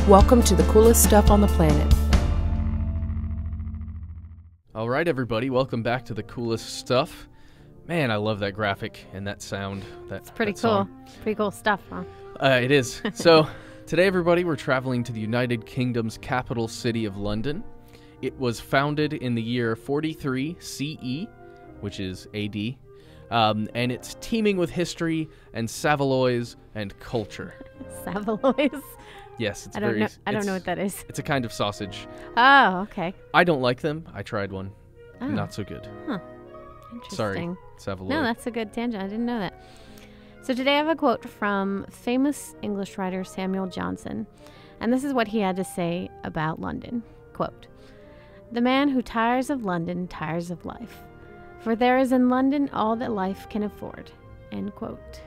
Welcome to the coolest stuff on the planet. All right, everybody, welcome back to the coolest stuff. Man, I love that graphic and that sound. It's pretty that cool. song. Pretty cool stuff, huh? It is. So today, everybody, we're traveling to the United Kingdom's capital city of London. It was founded in the year 43 CE, which is AD, and it's teeming with history and Savoys and culture. Savoys? Yes, it's I don't know what that is. It's a kind of sausage. Oh, okay. I don't like them. I tried one. Oh. Not so good. Huh. Interesting. Sorry, Savoy. No, that's a good tangent. I didn't know that. So today I have a quote from famous English writer Samuel Johnson, and this is what he had to say about London. Quote, "The man who tires of London tires of life, for there is in London all that life can afford." End quote.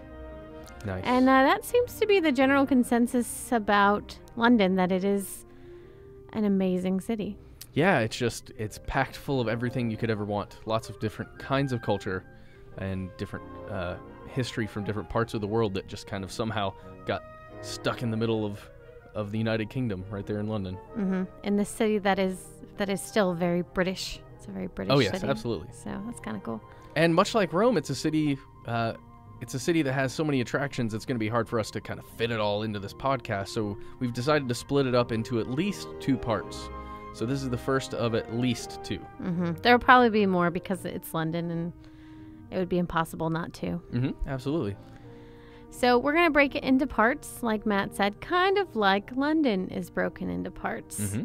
Nice. And that seems to be the general consensus about London, that it is an amazing city. Yeah, it's packed full of everything you could ever want. Lots of different kinds of culture and different history from different parts of the world that just kind of somehow got stuck in the middle of the United Kingdom right there in London. Mm-hmm. In this city that is still very British. It's a very British city. Oh, yes, absolutely. So that's kind of cool. And much like Rome, it's a city that has so many attractions, it's going to be hard for us to kind of fit it all into this podcast. So we've decided to split it up into at least 2 parts. So this is the first of at least 2. Mm-hmm. There will probably be more because it's London and it would be impossible not to. Mm-hmm, absolutely. So we're going to break it into parts, like Matt said, kind of like London is broken into parts. Mm-hmm.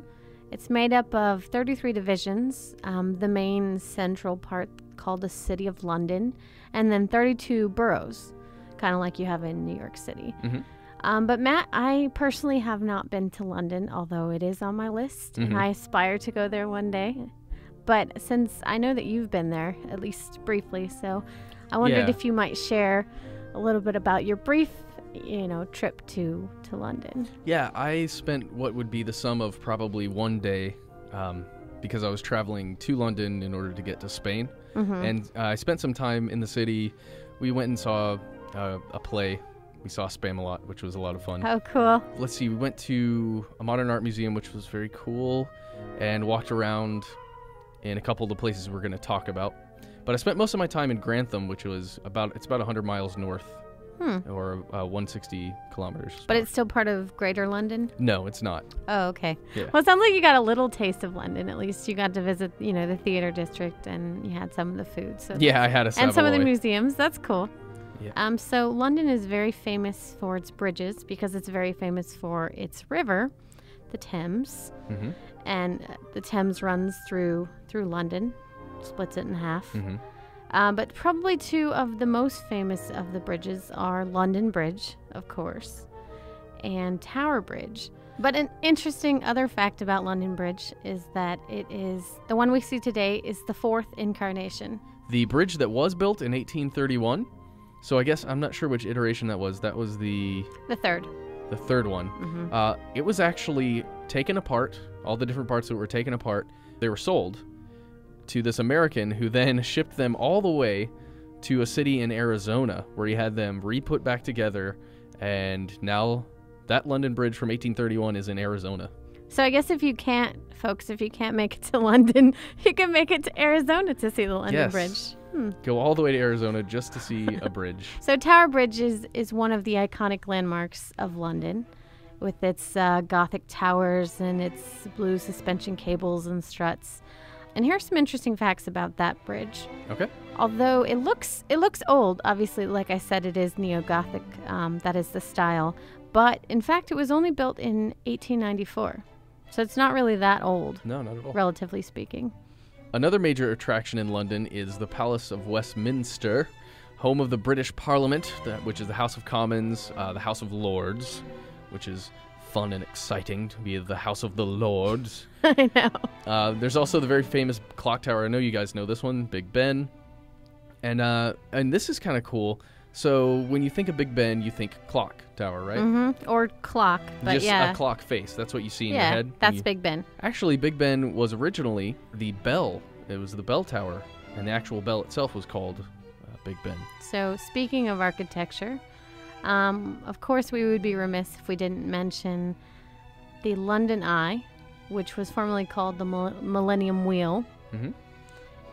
It's made up of 33 divisions, the main central part called the City of London, and then 32 boroughs, kind of like you have in New York City. Mm-hmm. But Matt, I personally have not been to London, although it is on my list, and I aspire to go there one day. But since I know that you've been there, at least briefly, so I wondered if you might share a little bit about your brief, trip to London. Yeah, I spent what would be the sum of probably one day because I was traveling to London in order to get to Spain. Mm-hmm. And I spent some time in the city. We went and saw a play. We saw Spamalot, which was a lot of fun. Oh, cool. Let's see, we went to a modern art museum, which was very cool, and walked around in a couple of the places we're going to talk about. But I spent most of my time in Grantham, which was about 100 miles north, or 160 kilometers. But it's still part of Greater London? No, it's not. Oh, okay. Yeah. Well, it sounds like you got a little taste of London. At least you got to visit, the theater district, and you had some of the food. So yeah, I had a Savoy. And some of the museums. That's cool. Yeah. So London is very famous for its bridges because it's very famous for its river, the Thames. Mm-hmm. And the Thames runs through London, splits it in half. Mm-hmm. But probably 2 of the most famous of the bridges are London Bridge, of course, and Tower Bridge. But an interesting other fact about London Bridge is that it is, the one we see today is the 4th incarnation. The bridge that was built in 1831. So I guess I'm not sure which iteration that was. That was the 3rd. The 3rd one. Mm-hmm. It was actually taken apart. All the different parts that were taken apart, they were sold to this American who then shipped them all the way to a city in Arizona where he had them re-put back together. And now that London Bridge from 1831 is in Arizona. So I guess if you can't make it to London, you can make it to Arizona to see the London Bridge. Go all the way to Arizona just to see a bridge. So Tower Bridge is one of the iconic landmarks of London with its Gothic towers and its blue suspension cables and struts. And here's some interesting facts about that bridge. Okay. Although it looks old, obviously, like I said, it is neo-Gothic. That is the style. But in fact, it was only built in 1894. So it's not really that old. No, not at all. Relatively speaking. Another major attraction in London is the Palace of Westminster, home of the British Parliament, which is the House of Commons, the House of Lords, which is fun and exciting to be the House of the Lords. I know. There's also the very famous clock tower. I know you guys know this one, Big Ben. And this is kind of cool. So when you think of Big Ben, you think clock tower, right? Mm-hmm. Or clock, but just yeah. a clock face. That's what you see in your head. Yeah, that's Big Ben. Actually, Big Ben was originally the bell. It was the bell tower, and the actual bell itself was called Big Ben. So speaking of architecture, of course we would be remiss if we didn't mention the London Eye, which was formerly called the Millennium Wheel. Mm-hmm.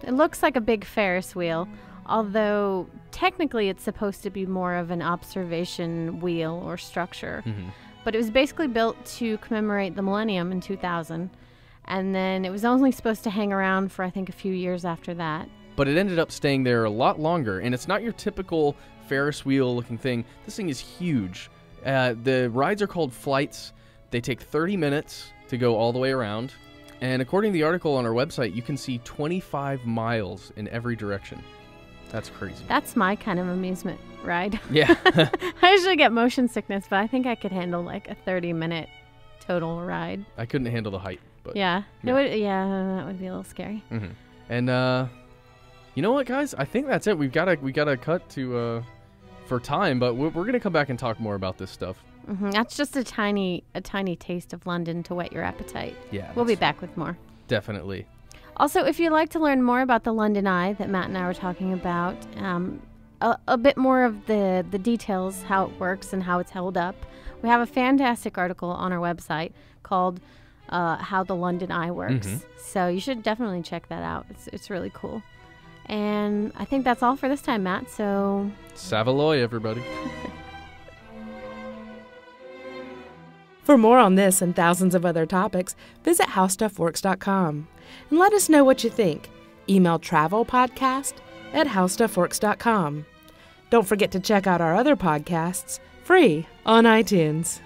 It looks like a big Ferris wheel, although technically it's supposed to be more of an observation wheel or structure. Mm-hmm. But it was basically built to commemorate the millennium in 2000. And then it was only supposed to hang around for, I think, a few years after that. But it ended up staying there a lot longer, and it's not your typical Ferris wheel looking thing. This thing is huge. The rides are called flights. They take 30 minutes to go all the way around. And according to the article on our website, you can see 25 miles in every direction. That's crazy. That's my kind of amusement ride. Yeah. I usually get motion sickness, but I think I could handle like a 30-minute total ride. I couldn't handle the height. But Yeah. That would be a little scary. Mm-hmm. And you know what, guys? I think that's it. We gotta cut to for time, but we're gonna come back and talk more about this stuff. Mm-hmm. That's just a tiny taste of London to whet your appetite. Yeah. We'll be back with more. Definitely. Also, if you'd like to learn more about the London Eye that Matt and I were talking about, a bit more of the details, how it works and how it's held up, we have a fantastic article on our website called How the London Eye Works. Mm-hmm. So you should definitely check that out. It's really cool. And I think that's all for this time, Matt. So Savaloy, everybody. For more on this and thousands of other topics, visit howstuffworks.com and let us know what you think. Email travelpodcast@howstuffworks.com. Don't forget to check out our other podcasts, free on iTunes.